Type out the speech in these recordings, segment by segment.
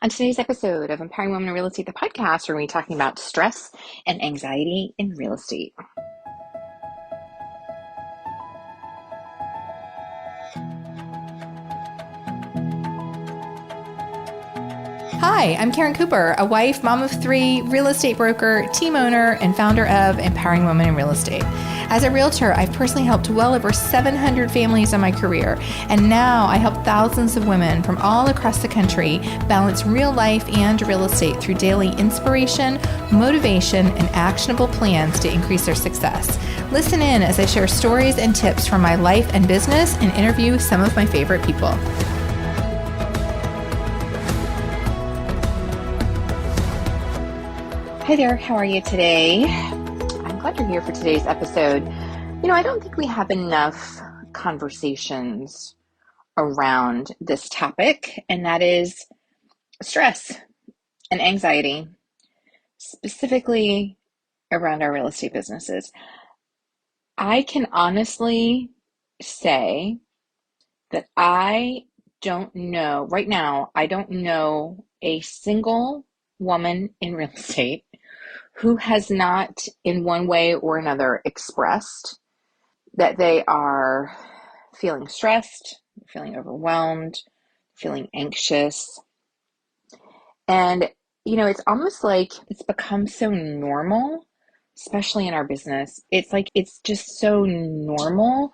On today's episode of Empowering Women in Real Estate, the podcast, we're going to be talking about stress and anxiety in real estate. Hi, I'm Karen Cooper, a wife, mom of three, real estate broker, team owner, and founder of Empowering Women in Real Estate. As a realtor, I've personally helped well over 700 families in my career, and now I help thousands of women from all across the country balance real life and real estate through daily inspiration, motivation, and actionable plans to increase their success. Listen in as I share stories and tips from my life and business and interview some of my favorite people. Hi there, how are you today? I'm glad you're here for today's episode. I don't think we have enough conversations around this topic, and that is stress and anxiety, specifically around our real estate businesses. I can honestly say that I don't know, right now, I don't know a single woman in real estate who has not in one way or another expressed that they are feeling stressed, feeling overwhelmed, feeling anxious. And, it's almost like it's become so normal, especially in our business. It's like it's just so normal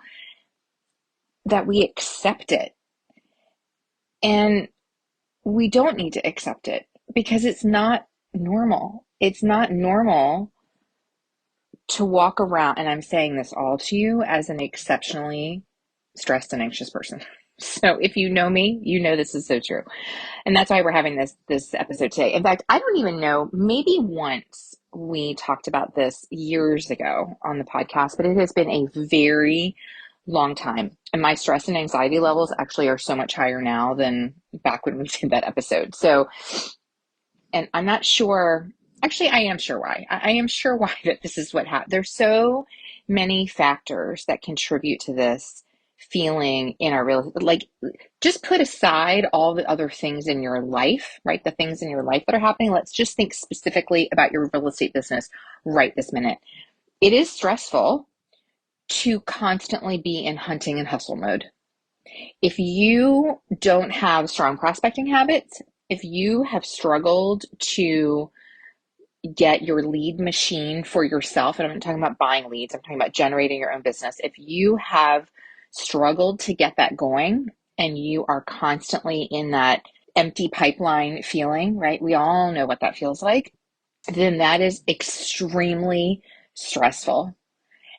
that we accept it. And we don't need to accept it because it's not normal. It's not normal to walk around, and I'm saying this all to you as an exceptionally stressed and anxious person. So if you know me, you know this is so true. And that's why we're having this episode today. In fact, I don't even know, maybe once we talked about this years ago on the podcast, but it has been a very long time. And my stress and anxiety levels actually are so much higher now than back when we did that episode. So, and I'm not sure, actually, I am sure why. I am sure why that this is what happened. There's so many factors that contribute to this feeling in our real, like, just put aside all the other things in your life, right? The things in your life that are happening. Let's just think specifically about your real estate business right this minute. It is stressful to constantly be in hunting and hustle mode. If you don't have strong prospecting habits, if you have struggled to get your lead machine for yourself, and I'm not talking about buying leads, I'm talking about generating your own business. If you have struggled to get that going and you are constantly in that empty pipeline feeling, right? We all know what that feels like. Then that is extremely stressful,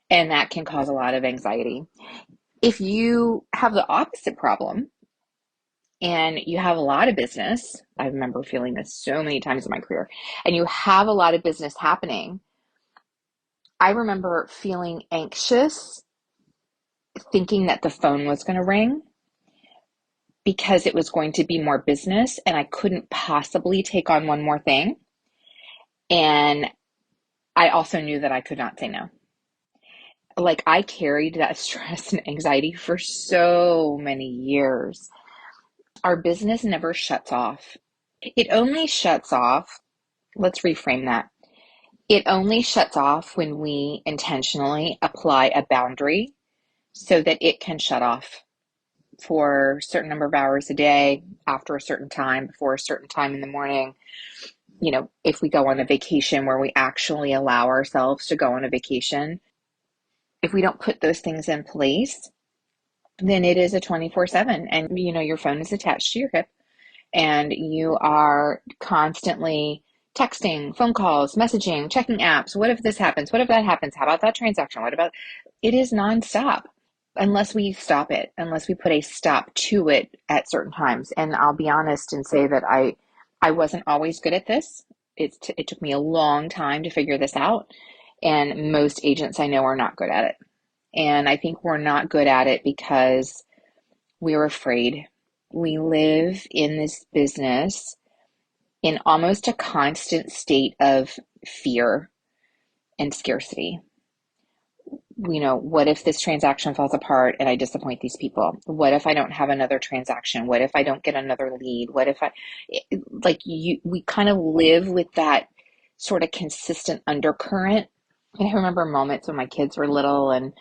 and that can cause a lot of anxiety. If you have the opposite problem, and you have a lot of business, I remember feeling this so many times in my career, and you have a lot of business happening, I remember feeling anxious, thinking that the phone was going to ring because it was going to be more business and I couldn't possibly take on one more thing. And I also knew that I could not say no. Like, I carried that stress and anxiety for so many years. Our business never shuts off. It only shuts off, let's reframe that. It only shuts off when we intentionally apply a boundary so that it can shut off for a certain number of hours a day, after a certain time, before a certain time in the morning. If we go on a vacation where we actually allow ourselves to go on a vacation, if we don't put those things in place, then it is a 24/7, and your phone is attached to your hip and you are constantly texting, phone calls, messaging, checking apps. What if this happens? What if that happens? How about that transaction? What about it? Is nonstop unless we stop it, unless we put a stop to it at certain times. And I'll be honest and say that I wasn't always good at this. It took me a long time to figure this out. And most agents I know are not good at it. And I think we're not good at it because we're afraid. We live in this business in almost a constant state of fear and scarcity. what if this transaction falls apart and I disappoint these people? What if I don't have another transaction? What if I don't get another lead? What if we kind of live with that sort of consistent undercurrent. And I remember moments when my kids were little, and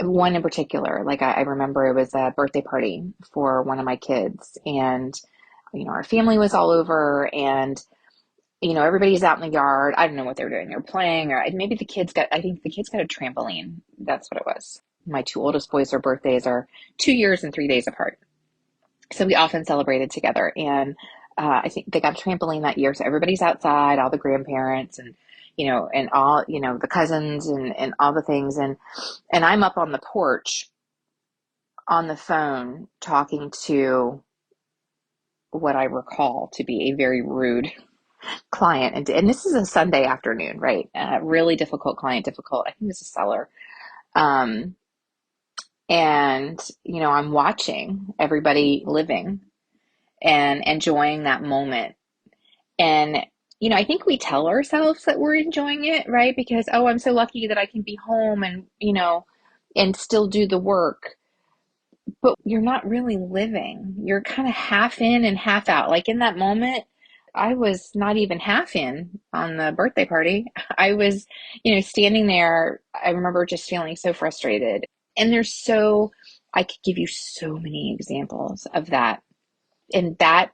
one in particular, like I remember it was a birthday party for one of my kids, and our family was all over, and everybody's out in the yard. I don't know what they were doing. They were playing, or maybe I think the kids got a trampoline. That's what it was. My two oldest boys, their birthdays are 2 years and 3 days apart. So we often celebrated together. And I think they got a trampoline that year. So everybody's outside, all the grandparents and all, the cousins and all the things. And I'm up on the porch on the phone talking to what I recall to be a very rude client. And this is a Sunday afternoon, right? Really difficult client, difficult. I think it was a seller. Um, and, I'm watching everybody living and enjoying that moment. And, I think we tell ourselves that we're enjoying it, right? Because, oh, I'm so lucky that I can be home and still do the work. But you're not really living. You're kind of half in and half out. Like in that moment, I was not even half in on the birthday party. I was, standing there. I remember just feeling so frustrated. And I could give you so many examples of that. And that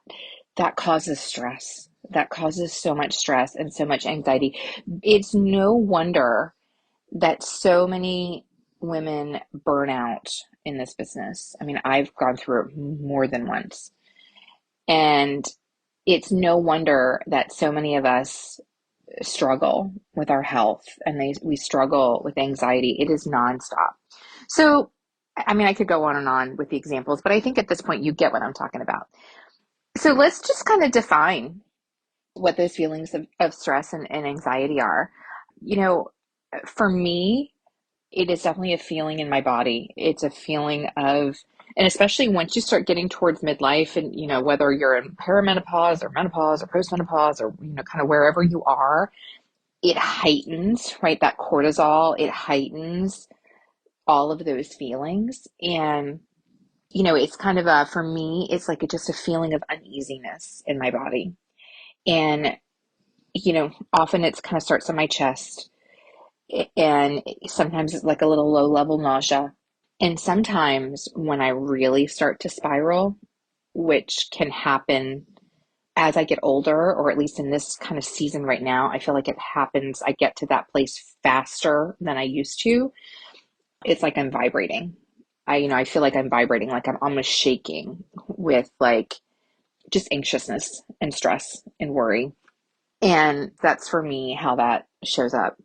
causes stress. That causes so much stress and so much anxiety. It's no wonder that so many women burn out in this business. I mean, I've gone through it more than once. And it's no wonder that so many of us struggle with our health and we struggle with anxiety. It is nonstop. So, I mean, I could go on and on with the examples, but I think at this point you get what I'm talking about. So let's just kind of define what those feelings of stress and anxiety are. You know, for me, it is definitely a feeling in my body. It's a feeling of, and especially once you start getting towards midlife and, whether you're in perimenopause or menopause or postmenopause or, kind of wherever you are, it heightens, right? That cortisol, it heightens all of those feelings. And, it's kind of for me, it's like just a feeling of uneasiness in my body. And, often it's kind of starts on my chest, and sometimes it's like a little low level nausea. And sometimes when I really start to spiral, which can happen as I get older, or at least in this kind of season right now, I feel like it happens. I get to that place faster than I used to. It's like I'm vibrating. I feel like I'm vibrating, like I'm almost shaking with like just anxiousness and stress and worry. And that's for me how that shows up.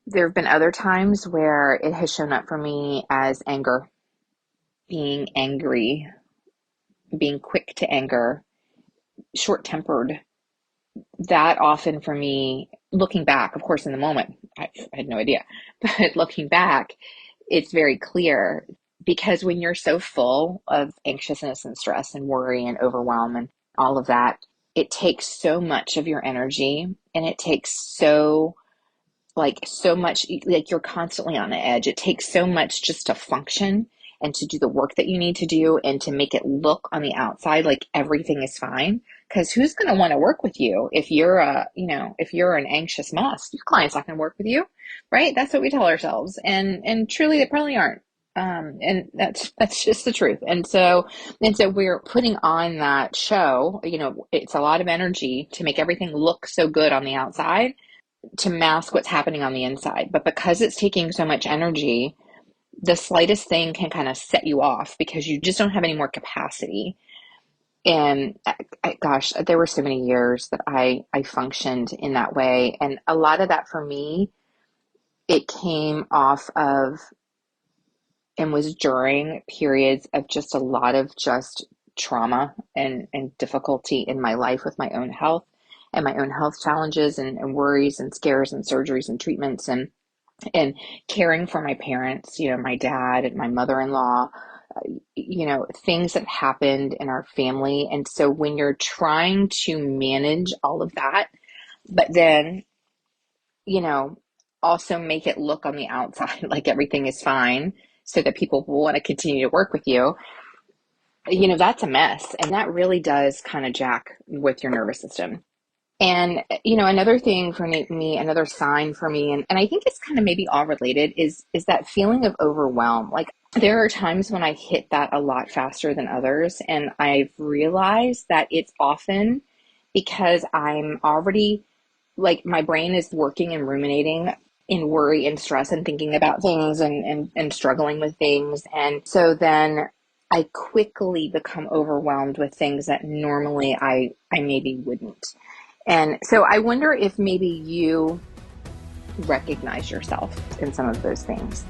There have been other times where it has shown up for me as anger, being angry, being quick to anger, short-tempered. That often for me, looking back, of course, in the moment, I had no idea, but looking back, it's very clear because when you're so full of anxiousness and stress and worry and overwhelm and all of that, it takes so much of your energy, and it takes so much, like you're constantly on the edge. It takes so much just to function and to do the work that you need to do and to make it look on the outside like everything is fine. Because who's going to want to work with you if you're if you're an anxious mess? Your client's not going to work with you, right? That's what we tell ourselves, and truly they probably aren't. And that's just the truth. And so we're putting on that show. It's a lot of energy to make everything look so good on the outside, to mask what's happening on the inside. But because it's taking so much energy, the slightest thing can kind of set you off because you just don't have any more capacity. And gosh, there were so many years that I functioned in that way. And a lot of that for me, it came off of and was during periods of just a lot of just trauma and difficulty in my life with my own health and my own health challenges and worries and scares and surgeries and treatments and caring for my parents, my dad and my mother-in-law, things that happened in our family. And so when you're trying to manage all of that, but then, you know, also make it look on the outside like everything is fine so that people will want to continue to work with you, that's a mess. And that really does kind of jack with your nervous system. And, another thing for me, another sign for me, and I think it's kind of maybe all related is that feeling of overwhelm. Like there are times when I hit that a lot faster than others. And I've realized that it's often because I'm already like my brain is working and ruminating in worry and stress and thinking about things and struggling with things. And so then I quickly become overwhelmed with things that normally I maybe wouldn't. And so I wonder if maybe you recognize yourself in some of those things.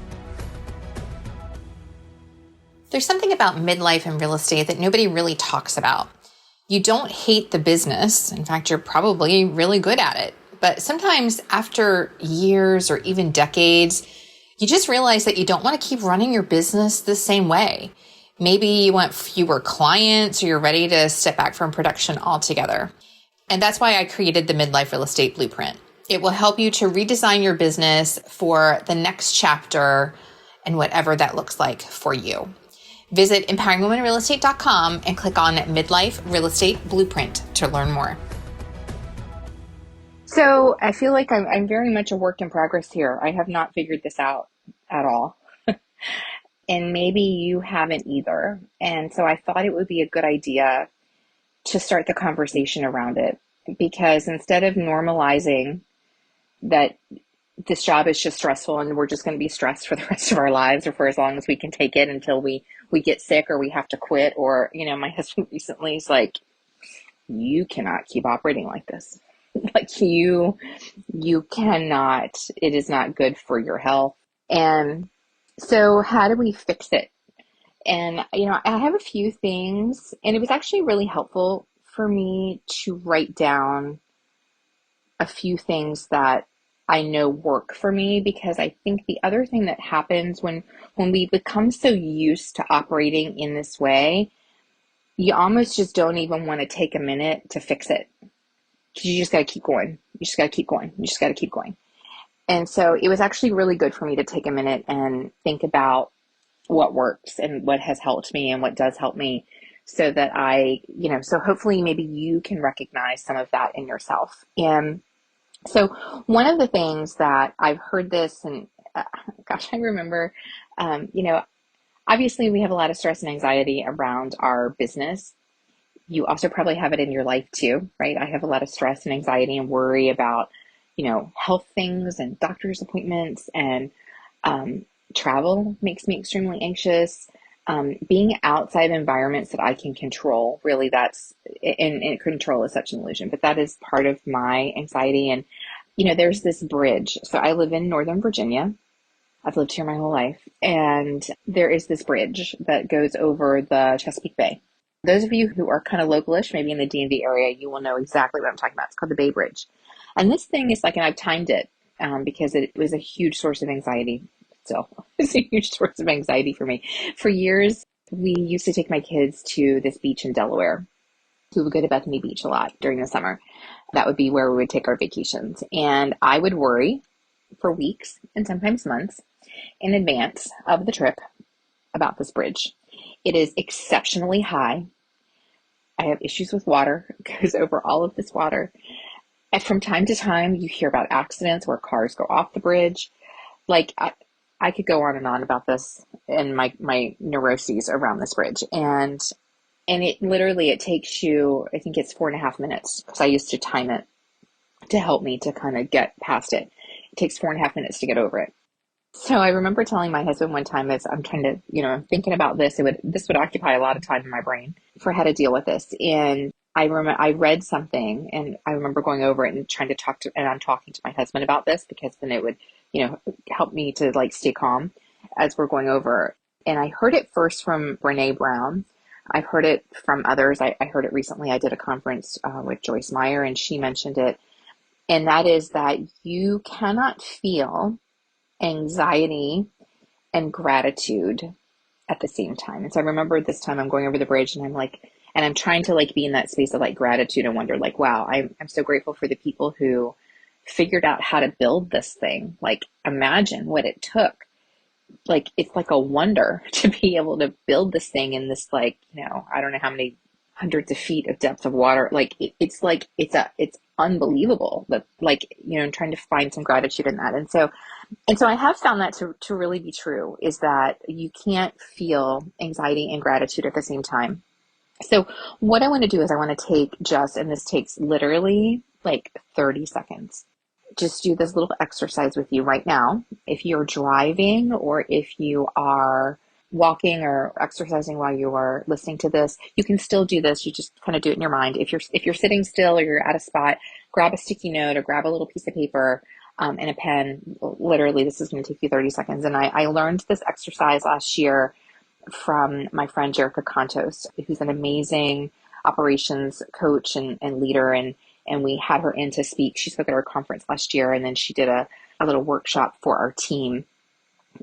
There's something about midlife in real estate that nobody really talks about. You don't hate the business. In fact, you're probably really good at it. But sometimes after years or even decades, you just realize that you don't want to keep running your business the same way. Maybe you want fewer clients or you're ready to step back from production altogether. And that's why I created the Midlife Real Estate Blueprint. It will help you to redesign your business for the next chapter and whatever that looks like for you. Visit empoweringwomenrealestate.com and click on Midlife Real Estate Blueprint to learn more. So I feel like I'm very much a work in progress here. I have not figured this out at all. And maybe you haven't either. And so I thought it would be a good idea to start the conversation around it, because instead of normalizing that this job is just stressful and we're just going to be stressed for the rest of our lives or for as long as we can take it until we get sick or we have to quit, or, my husband recently is like, you cannot keep operating like this. Like you cannot, it is not good for your health. And so how do we fix it? And, I have a few things, and it was actually really helpful for me to write down a few things that I know work for me, because I think the other thing that happens when we become so used to operating in this way, you almost just don't even want to take a minute to fix it. You just got to keep going. You just got to keep going. You just got to keep going. And so it was actually really good for me to take a minute and think about what works and what has helped me and what does help me, so that so hopefully maybe you can recognize some of that in yourself. And so one of the things that I've heard this, and I remember, obviously we have a lot of stress and anxiety around our business. You also probably have it in your life too, right? I have a lot of stress and anxiety and worry about, health things and doctor's appointments, and travel makes me extremely anxious. Being outside environments that I can control, really and control is such an illusion, but that is part of my anxiety. And, there's this bridge. So I live in Northern Virginia. I've lived here my whole life. And there is this bridge that goes over the Chesapeake Bay. Those of you who are kind of localish, maybe in the DMV area, you will know exactly what I'm talking about. It's called the Bay Bridge. And this thing is and I've timed it because it was a huge source of anxiety. Still, it's a huge source of anxiety for me. For years, we used to take my kids to this beach in Delaware. We would go to Bethany Beach a lot during the summer. That would be where we would take our vacations. And I would worry for weeks and sometimes months in advance of the trip about this bridge. It is exceptionally high. I have issues with water. It goes over all of this water. And from time to time, you hear about accidents where cars go off the bridge. Like, I could go on and on about this and my neuroses around this bridge. And it takes you, I think it's 4.5 minutes, because I used to time it to help me to kind of get past it. It takes 4.5 minutes to get over it. So I remember telling my husband one time, as I'm trying to, I'm thinking about this, this would occupy a lot of time in my brain for how to deal with this. And I read something, and I remember going over it and trying to and I'm talking to my husband about this, because then it would, help me to stay calm as we're going over. And I heard it first from Brene Brown. I've heard it from others. I heard it recently. I did a conference with Joyce Meyer, and she mentioned it. And that is that you cannot feel anxiety and gratitude at the same time. And so I remember this time I'm going over the bridge, and I'm trying to be in that space of gratitude and wonder, wow, I'm so grateful for the people who figured out how to build this thing. Like, imagine what it took. Like, it's like a wonder to be able to build this thing in this, like, I don't know how many hundreds of feet of depth of water. Like, it's unbelievable. But, like, trying to find some gratitude in that. And so I have found that to really be true, is that you can't feel anxiety and gratitude at the same time. So what I want to do is I want to take and this takes literally like 30 seconds. Just do this little exercise with you right now. If you're driving or if you are walking or exercising while you are listening to this, you can still do this. You just kind of do it in your mind. If you're sitting still or you're at a spot, grab a sticky note or grab a little piece of paper and a pen. Literally, this is going to take you 30 seconds. And I learned this exercise last year from my friend Jerica Contos, who's an amazing operations coach and leader. And we had her in to speak. She spoke at our conference last year, and then she did a little workshop for our team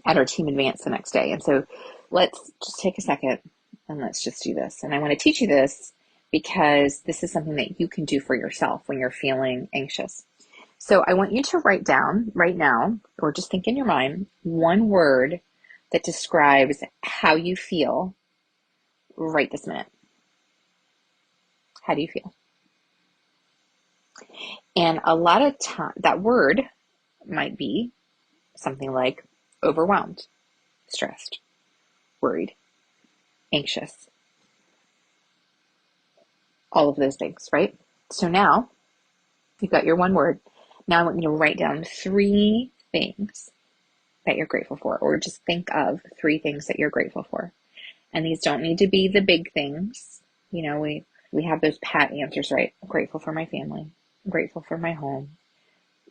at our team advance the next day. And so let's just take a second and let's just do this. And I want to teach you this because this is something that you can do for yourself when you're feeling anxious. So I want you to write down right now, or just think in your mind, one word that describes how you feel right this minute. How do you feel? And a lot of time, that word might be something like overwhelmed, stressed, worried, anxious, all of those things, right? So now you've got your one word. Now I want you to write down 3 things that you're grateful for, or just think of 3 things that you're grateful for. And these don't need to be the big things. We have those pat answers, right? I'm grateful for my family. I'm grateful for my home.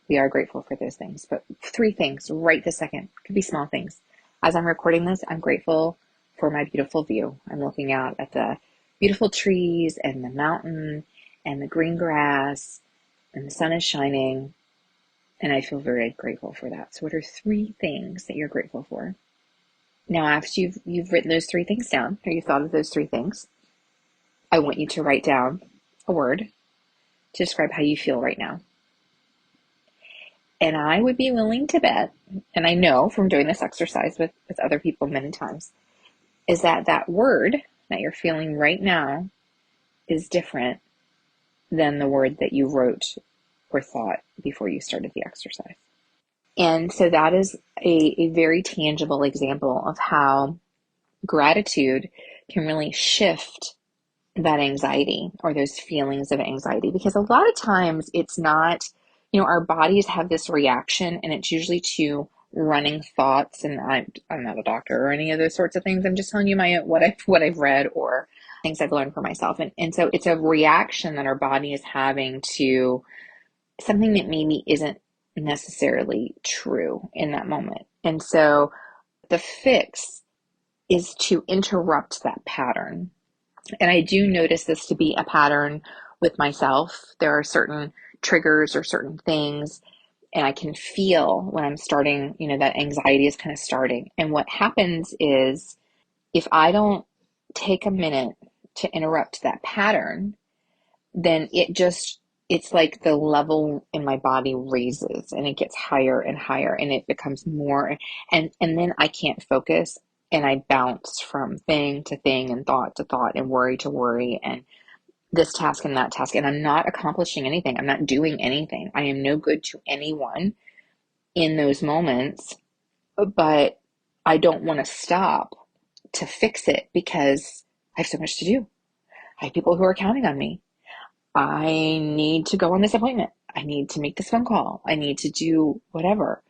We are grateful for those things. But 3 things right this second. Could be small things. As I'm recording this, I'm grateful for my beautiful view. I'm looking out at the beautiful trees and the mountain and the green grass, and the sun is shining. And I feel very grateful for that. So what are 3 things that you're grateful for? Now, after you've written those 3 things down, or you've thought of those 3 things, I want you to write down a word to describe how you feel right now. And I would be willing to bet, and I know from doing this exercise with other people many times, is that word that you're feeling right now is different than the word that you wrote or thought before you started the exercise. And so that is a very tangible example of how gratitude can really shift that anxiety or those feelings of anxiety. Because a lot of times it's not, our bodies have this reaction, and it's usually to running thoughts. And I'm not a doctor or any of those sorts of things. I'm just telling you what I've read or things I've learned for myself. And so it's a reaction that our body is having to something that maybe isn't necessarily true in that moment. And so the fix is to interrupt that pattern. And I do notice this to be a pattern with myself. There are certain triggers or certain things, and I can feel when I'm starting, that anxiety is kind of starting. And what happens is, if I don't take a minute to interrupt that pattern, then it's like the level in my body raises, and it gets higher and higher, and it becomes more, and then I can't focus, and I bounce from thing to thing and thought to thought and worry to worry and this task and that task, and I'm not accomplishing anything. I'm not doing anything. I am no good to anyone in those moments, but I don't want to stop to fix it because I have so much to do. I have people who are counting on me. I need to go on this appointment. I need to make this phone call. I need to do whatever.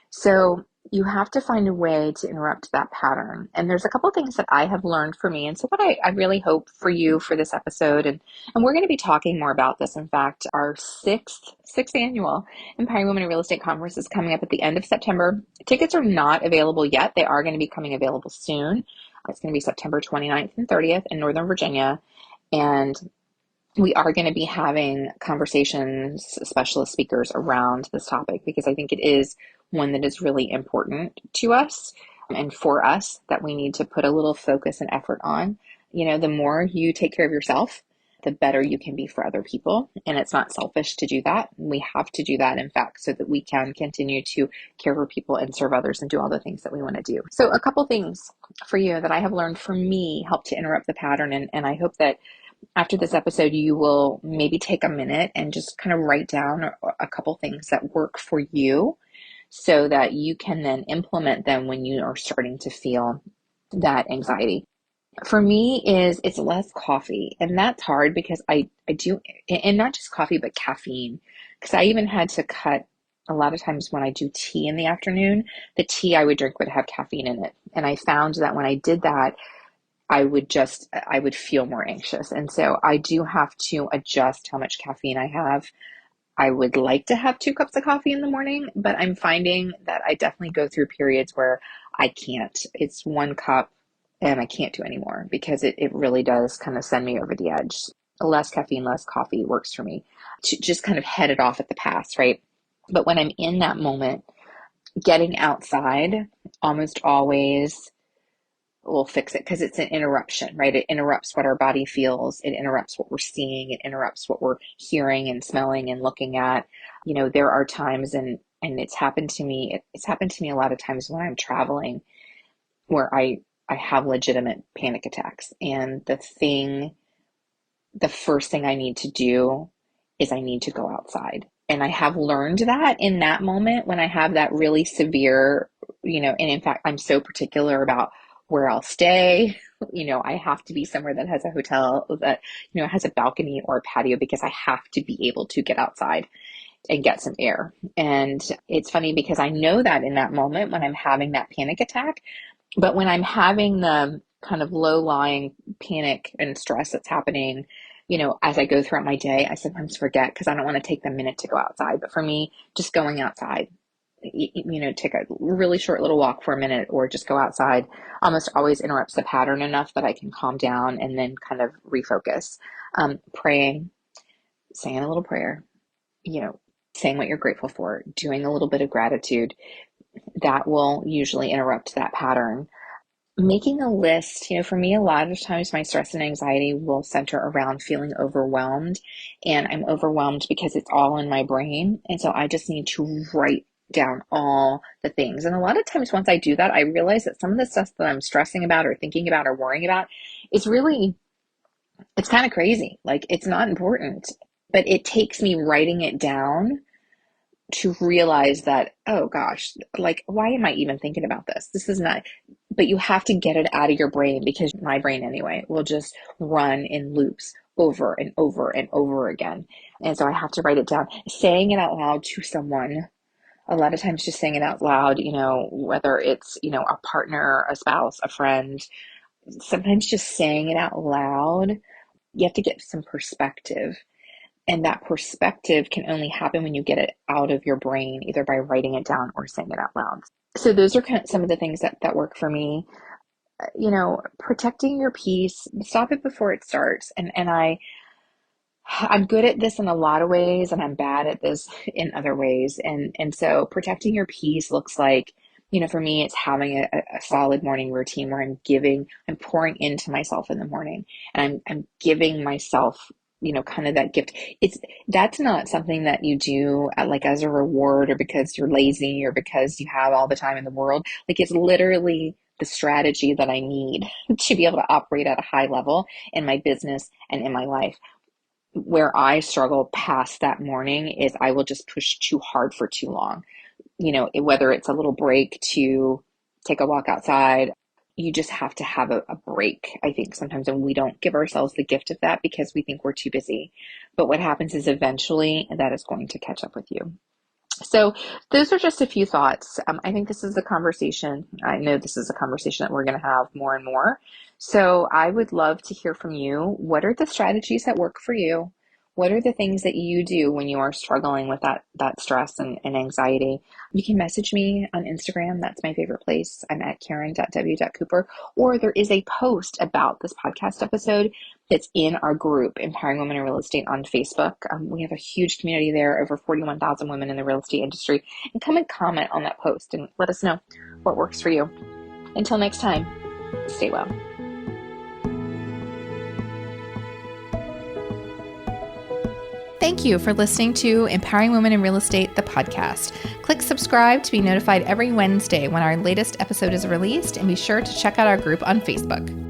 So you have to find a way to interrupt that pattern. And there's a couple of things that I have learned for me. And so what I really hope for you for this episode, and we're going to be talking more about this. In fact, our sixth annual Empowering Women in Real Estate Conference is coming up at the end of September. Tickets are not available yet. They are going to be coming available soon. It's going to be September 29th and 30th in Northern Virginia. And we are going to be having conversations, specialist speakers around this topic, because I think it is one that is really important to us and for us that we need to put a little focus and effort on. The more you take care of yourself, the better you can be for other people. And it's not selfish to do that. We have to do that, in fact, so that we can continue to care for people and serve others and do all the things that we want to do. So a couple things for you that I have learned for me help to interrupt the pattern. And I hope that after this episode, you will maybe take a minute and just kind of write down a couple things that work for you so that you can then implement them when you are starting to feel that anxiety. For me is it's less coffee, and that's hard because I do, and not just coffee but caffeine, because I even had to cut a lot of times when I do tea in the afternoon, the tea I would drink would have caffeine in it, and I found that when I did that, I would feel more anxious, and so I do have to adjust how much caffeine I have. I would like to have 2 cups of coffee in the morning, but I'm finding that I definitely go through periods where I can't. It's 1 cup and I can't do anymore because it really does kind of send me over the edge. Less caffeine, less coffee works for me to just kind of head it off at the pass, right? But when I'm in that moment, getting outside almost always will fix it because it's an interruption, right? It interrupts what our body feels. It interrupts what we're seeing. It interrupts what we're hearing and smelling and looking at. There are times and it's happened to me. It's happened to me a lot of times when I'm traveling where I have legitimate panic attacks. And the first thing I need to do is I need to go outside. And I have learned that in that moment when I have that really severe, and in fact, I'm so particular about where I'll stay. I have to be somewhere that has a hotel that, has a balcony or a patio because I have to be able to get outside and get some air. And it's funny because I know that in that moment when I'm having that panic attack, but when I'm having the kind of low-lying panic and stress that's happening, as I go throughout my day, I sometimes forget because I don't want to take the minute to go outside. But for me, just going outside, take a really short little walk for a minute or just go outside almost always interrupts the pattern enough that I can calm down and then kind of refocus. Praying, saying a little prayer, saying what you're grateful for, doing a little bit of gratitude, that will usually interrupt that pattern. Making a list, for me, a lot of times my stress and anxiety will center around feeling overwhelmed. And I'm overwhelmed because it's all in my brain. And so I just need to write down all the things. And a lot of times once I do that, I realize that some of the stuff that I'm stressing about or thinking about or worrying about is really, it's kind of crazy. Like it's not important, but it takes me writing it down to realize that, oh gosh, like, why am I even thinking about this? This is not, but you have to get it out of your brain because my brain anyway will just run in loops over and over and over again. And so I have to write it down, saying it out loud to someone. A lot of times just saying it out loud, whether it's, a partner, a spouse, a friend, sometimes just saying it out loud, you have to get some perspective. And that perspective can only happen when you get it out of your brain, either by writing it down or saying it out loud. So those are kind of some of the things that work for me. Protecting your peace, stop it before it starts. And I'm good at this in a lot of ways, and I'm bad at this in other ways. And so protecting your peace looks like, for me, it's having a solid morning routine where I'm pouring into myself in the morning, and I'm giving myself, kind of that gift. That's not something that you do like as a reward or because you're lazy or because you have all the time in the world. Like it's literally the strategy that I need to be able to operate at a high level in my business and in my life. Where I struggle past that morning is I will just push too hard for too long. Whether it's a little break to take a walk outside, you just have to have a break, I think, sometimes, and we don't give ourselves the gift of that because we think we're too busy. But what happens is eventually that is going to catch up with you. So those are just a few thoughts. I think this is a conversation. I know this is a conversation that we're going to have more and more. So I would love to hear from you. What are the strategies that work for you? What are the things that you do when you are struggling with that stress and anxiety? You can message me on Instagram. That's my favorite place. I'm at karen.w.cooper. Or there is a post about this podcast episode that's in our group, Empowering Women in Real Estate on Facebook. We have a huge community there, over 41,000 women in the real estate industry. And come and comment on that post and let us know what works for you. Until next time, stay well. Thank you for listening to Empowering Women in Real Estate, the podcast. Click subscribe to be notified every Wednesday when our latest episode is released, and be sure to check out our group on Facebook.